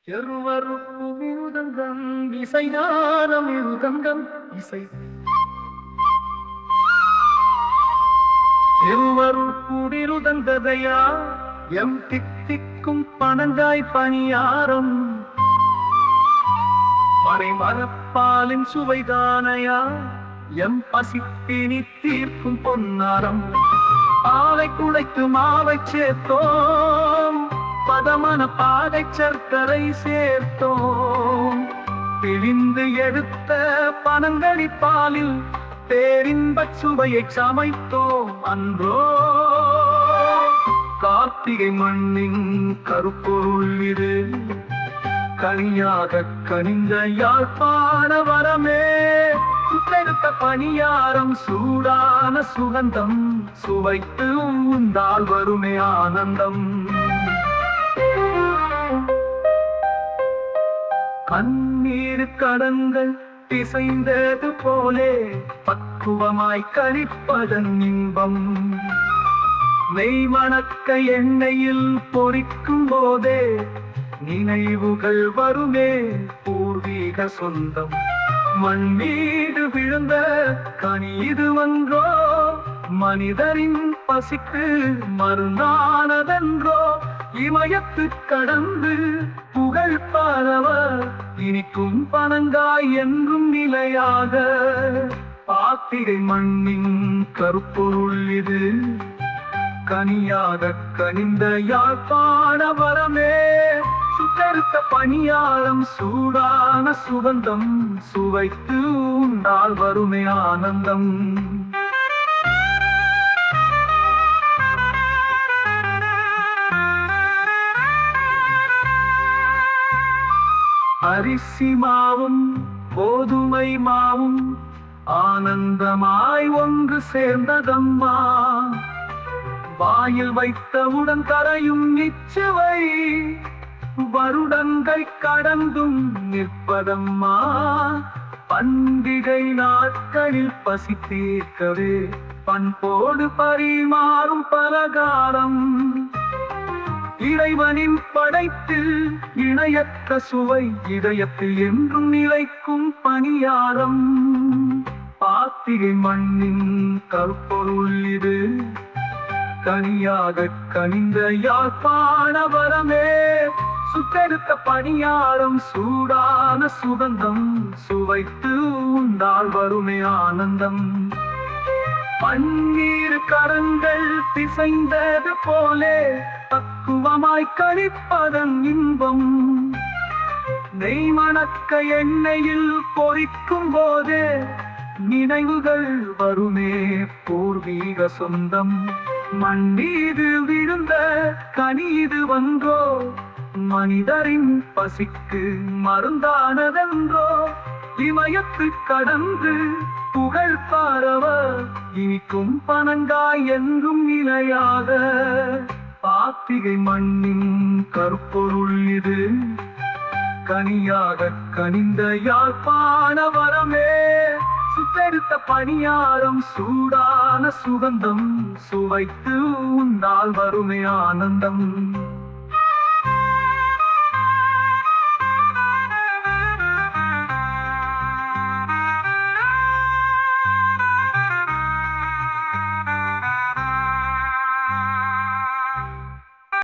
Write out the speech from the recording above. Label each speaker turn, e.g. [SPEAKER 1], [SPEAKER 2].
[SPEAKER 1] எருவருமிருதங்கம் இசைஞானம் இருதங்கம் இசை எருவருக்குடிருதங்கதையா எம் திக்கும் பனங்காய் பணியாரம் மறைமரப்பாலின் சுவைதானையா எம் பசிப்பினி தீர்க்கும் பொன்னாரம் ஆவை குடைத்து மாவை சேர்த்தோம் பதமான பாகை சர்க்கரை சேர்த்தோம் பிழிந்து எடுத்த பனங்கடி பாலில் பேரின்பச் சுவையை சமைத்தோம் அன்றோ கார்த்திகை மண்ணின் கருப்பொருள் இது கனியாக கனிந்த யாழ்ப்பாண வரமே சுட்டெடுத்த பணியாரம் சூடான சுகந்தம் சுவைத்து உண்டால் வருமே ஆனந்தம் கண்ணீர் கடங்கள் பிசைந்தது போலே பக்குவமாய் கழிப்பதன் இன்பம் நெய் மணக்க எண்ணெயில் பொறிக்கும் போதே நினைவுகள் வருமே பூர்வீக சொந்தம் மண் மீது விழுந்த கனி இது ஒன்றோ மனிதரின் பசிக்கு மருந்தானதென்றோ இமயத்து கடந்து புகழ் பரவ இனிக்கும் பனங்காய் என்றும் நிலையாக பாத்திரை மண்ணின் கருப்பொருள் இது கனியாக கனிந்த யாழ்ப்பாண வரமே சுட்டெடுத்த பணியாரம் சூடான சுகந்தம் சுவைத்து உண்டால் வருமே ஆனந்தம் அரிசி மாவும் கோதுமை மாவும் ஆனந்தமாய் ஒன்று சேர்ந்ததம்மா வாயில் வைத்தவுடன் கரையும் நிச்சவை வருடங்கள் கடந்தும் நிற்பதம்மா பண்டிகை நாட்களில் பசி தீர்க்கவே பண்போடு பரிமாறும் பலகாரம் இறைவனின் படைத்தில் இணையற்ற சுவை இதயத்தில் என்றும் நிலைக்கும் பணியாரம் பாத்திரை மண்ணின் கருப்பொருள் இது கனியாக கனிந்த யாழ்ப்பாண வரமே சுட்டெடுத்த பணியாரம் சூடான சுகந்தம் சுவைத்து உண்டால் வருமே ஆனந்தம் பன்னீர் கரங்கள் பிசைந்தது போலே பக்குவமாய் கழிப்பதன் இன்பம் நெய் மணக்க எண்ணெயில் பொறிக்கும் போதே நினைவுகள் வருமே பூர்வீக சொந்தம் மண் மீது விழுந்த கனி இது வந்தோ மனிதரின் பசிக்கு மருந்தானதென்றோ இமயத்து கடந்து புகழ் பரவ இனிக்கும் பனங்காய் என்றும் நிலையாக பாத்திகை மண்ணின் கருப்பொருள் இது கனியாக கனிந்த யாழ்ப்பாண வரமே சுட்டெடுத்த பணியாரம் சூடான சுகந்தம் சுவைத்து உண்டால் வருமே ஆனந்தம்